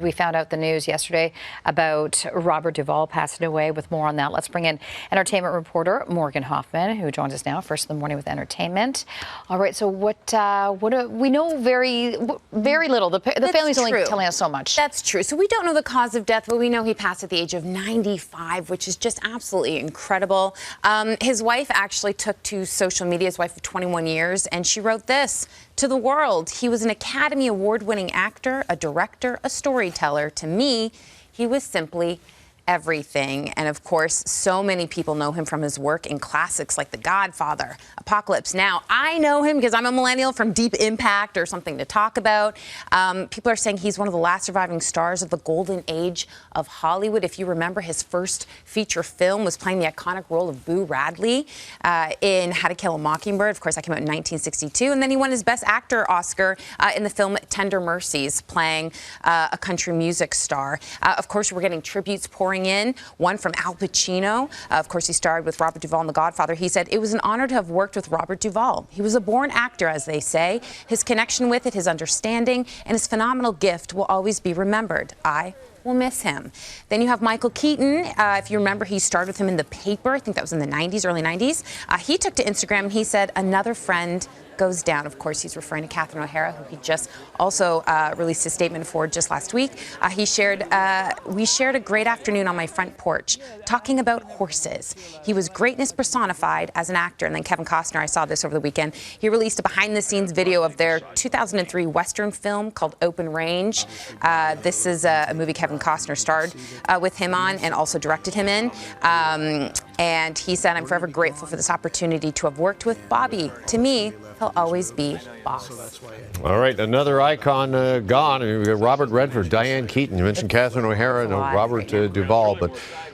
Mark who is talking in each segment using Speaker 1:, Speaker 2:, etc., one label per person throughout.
Speaker 1: We found out the news yesterday about Robert Duvall passing away. With more on that, let's bring in entertainment reporter Morgan Hoffman, who joins us now first in the morning with entertainment. All right, so what we know very little. The family's only telling us so much.
Speaker 2: That's true. So we don't know the cause of death, but we know he passed at the age of 95, which is just absolutely incredible. His wife actually took to social media, his wife of 21 years, and she wrote this to the world. He was an Academy Award-winning actor, a director, a storyteller. To me, he was simply everything. And of course, so many people know him from his work in classics like The Godfather, Apocalypse Now. I know him because I'm a millennial from Deep Impact or Something to Talk About. People are saying he's one of the last surviving stars of the golden age of Hollywood. If you remember, his first feature film was playing the iconic role of Boo Radley in How to Kill a Mockingbird. Of course, that came out in 1962. And then he won his Best Actor Oscar in the film Tender Mercies, playing a country music star. Of course, we're getting tributes pouring in, one from Al Pacino. Of course, he starred with Robert Duvall in The Godfather. He said, "It was an honor to have worked with Robert Duvall. He was a born actor, as they say. His connection with it, his understanding, and his phenomenal gift will always be remembered. I will miss him." Then you have Michael Keaton. If you remember, he starred with him in The Paper. I think that was in the 90s, early 90s. He took to Instagram and he said, "Another friend goes down." Of course, he's referring to Catherine O'Hara, who he just also released a statement for just last week. He shared, "We shared a great afternoon on my front porch, talking about horses. He was greatness personified as an actor." And then Kevin Costner, I saw this over the weekend. He released a behind-the-scenes video of their 2003 Western film called Open Range. This is a movie Kevin Costner starred with him on and also directed him in. And he said, "I'm forever grateful for this opportunity to have worked with Bobby. To me, he'll always be boss."
Speaker 3: All right, another icon gone. We got Robert Redford, Diane Keaton. You mentioned Catherine O'Hara and Robert Duvall, but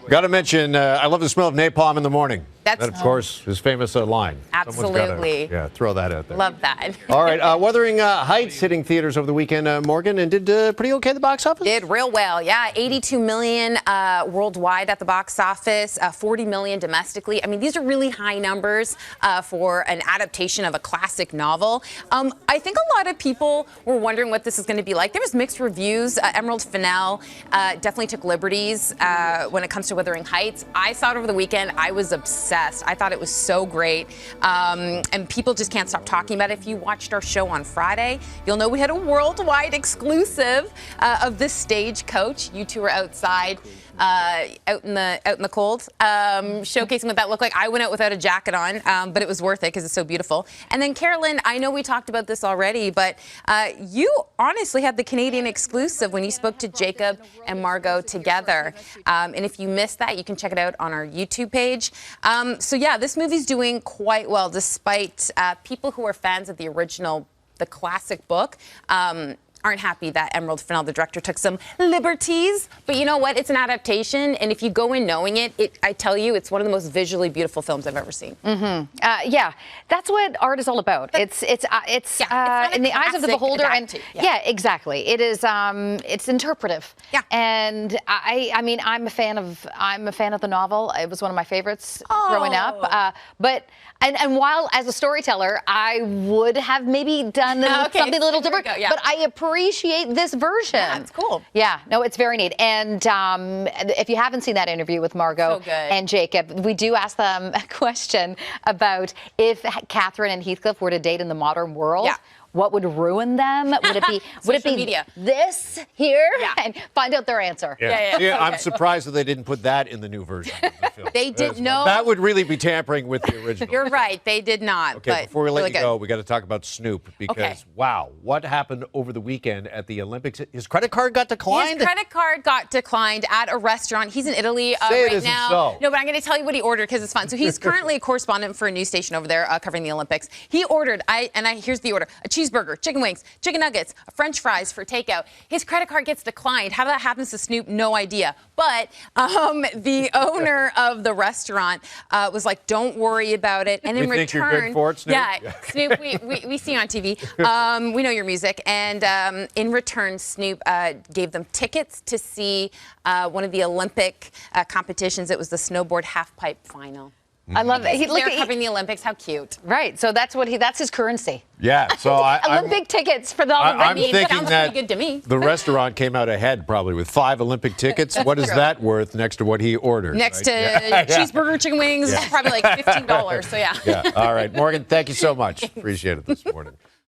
Speaker 3: got to mention, I love the smell of napalm in the morning. That, of course, his famous line.
Speaker 2: Absolutely.
Speaker 3: Yeah, throw that out there.
Speaker 2: Love that.
Speaker 3: All right, Wuthering Heights hitting theaters over the weekend, Morgan, and did pretty okay at the box office?
Speaker 2: Did real well, yeah. 82 million worldwide at the box office, 40 million domestically. I mean, these are really high numbers for an adaptation of a classic novel. I think a lot of people were wondering what this is going to be like. There was mixed reviews. Emerald Fennell definitely took liberties when it comes to Wuthering Heights. I saw it over the weekend. I was obsessed. I thought it was so great. And people just can't stop talking about it. If you watched our show on Friday, you'll know we had a worldwide exclusive of this stagecoach. You two were outside. Out in the cold, showcasing what that looked like. I went out without a jacket on, but it was worth it because it's so beautiful. And then Carolyn, I know we talked about this already, but you honestly had the Canadian exclusive when you spoke to Jacob and Margot together. And if you missed that, you can check it out on our YouTube page. So yeah, this movie's doing quite well, despite people who are fans of the original, the classic book. Aren't happy that Emerald Fennell, the director, took some liberties. But you know what? It's an adaptation, and if you go in knowing it, I tell you, it's one of the most visually beautiful films I've ever seen.
Speaker 1: Yeah, that's what art is all about. It's in the eyes of the beholder, and yeah, exactly. It is. It's interpretive. Yeah. And I mean, I'm a fan of the novel. It was one of my favorites growing up. But while as a storyteller, I would have maybe done something a little different. But I appreciate this version.
Speaker 2: Yeah, it's cool.
Speaker 1: Yeah, no, it's very neat. And if you haven't seen that interview with Margot and Jacob, we do ask them a question about if Catherine and Heathcliff were to date in the modern world. Yeah. What would ruin them? Would it be
Speaker 2: media.
Speaker 1: This here? Yeah. And find out their answer.
Speaker 3: Yeah, I'm surprised that they didn't put that in the new version of the film.
Speaker 2: They did no.
Speaker 3: That would really be tampering with the original.
Speaker 2: You're right. They did not.
Speaker 3: Okay,
Speaker 2: but
Speaker 3: before we let you go, we got to talk about Snoop because, wow, what happened over the weekend at the Olympics? His credit card got declined?
Speaker 2: His credit card got declined at a restaurant. He's in Italy right now.
Speaker 3: So.
Speaker 2: No, but I'm going to tell you what he ordered because it's fun. So he's currently a correspondent for a news station over there covering the Olympics. He ordered, here's the order, a cheeseburger, chicken wings, chicken nuggets, French fries for takeout. His credit card gets declined. How that happens to Snoop, no idea. But the owner of the restaurant was like, "Don't worry about it." And in return,
Speaker 3: think you're good for it, Snoop?
Speaker 2: Yeah, Snoop, we see you on TV. We know your music. And in return, Snoop gave them tickets to see one of the Olympic competitions. It was the snowboard half-pipe final.
Speaker 1: I love it.
Speaker 2: They're covering the Olympics. How cute.
Speaker 1: Right. So that's his currency.
Speaker 3: Yeah. So
Speaker 1: Olympic tickets for the
Speaker 3: I'm thinking
Speaker 2: sounds
Speaker 3: that
Speaker 2: pretty good to me.
Speaker 3: the restaurant came out ahead probably with 5 Olympic tickets. What is that worth next to what he ordered?
Speaker 2: Next to cheeseburger, chicken wings, probably like $15. So yeah.
Speaker 3: Yeah. All right, Morgan. Thank you so much. Appreciate it this morning.